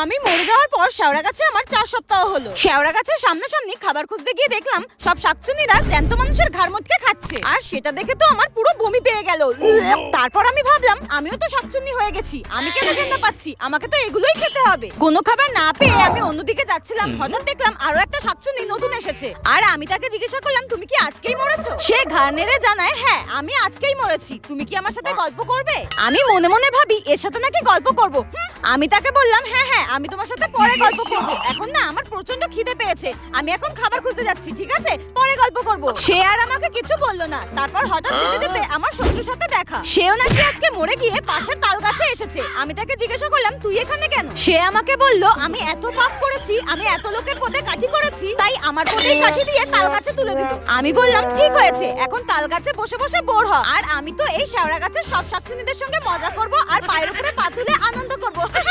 আমি মরে যাওয়ার পর শেওড়া গাছে আমার 4 সপ্তাহ হলো। শেওড়া গাছের সামনাসামনি খাবার খুঁজতে গিয়ে দেখলাম সব শাকচুন্নিরা জ্যান্ত মানুষের ঘাড় মটকে খাচ্ছে, আর সেটা দেখে তো আমার পুরো বমি পেয়ে গেল। তারপর আমি ভাবলাম আমিও তো শাকচুন্নি হয়ে গেছি, আমি কেন ঘেন্না পাচ্ছি, আমাকে তো এগুলোই খেতে হবে। কোনো খাবার না পেয়ে আমি অন্যদিকে যাচ্ছিলাম, হঠাৎ দেখলাম আরো একটা শাকচুন্নি নতুন এসেছে, আর আমি তাকে জিজ্ঞাসা করলাম তুমি কি আজকেই মরেছো? সে ঘাড় নেড়ে জানায় হ্যাঁ আমি আজকেই মরেছি, তুমি কি আমার সাথে গল্প করবে? আমি মনে মনে ভাবি এর সাথে নাকি গল্প করব। আমি তাকে বললাম হ্যাঁ হ্যাঁ আমি তোমার সাথে পরে গল্প করব, এখন না আমার প্রচন্ড খিদে পেয়েছে, আমি এখন খাবার খুঁজতে যাচ্ছি, ঠিক আছে পরে গল্প করব। সে আর আমাকে কিছু বললো না। তারপর হঠাৎ যেতে যেতে আমার শত্রুর সাথে দেখা, সেও নাকি আজকে মরে গিয়ে পাশের তাল গাছে এসেছে। আমি তাকে জিজ্ঞাসা করলাম তুই এখানে কেন? সে আমাকে বলল আমি এত পাপ করেছি, আমি এত লোকের পদে কাঠি করেছি, তাই আমার পদেই কাঠি দিয়ে তাল গাছে তুলে দিল। আমি বললাম ঠিক হয়েছে, এখন তাল গাছে বসে বসে বোর হ, আর আমি তো এই শেওড়া গাছের সব শাকচুন্নিদের সঙ্গে মজা করব আর পায়ের উপরে পা তুলে আনন্দ করব।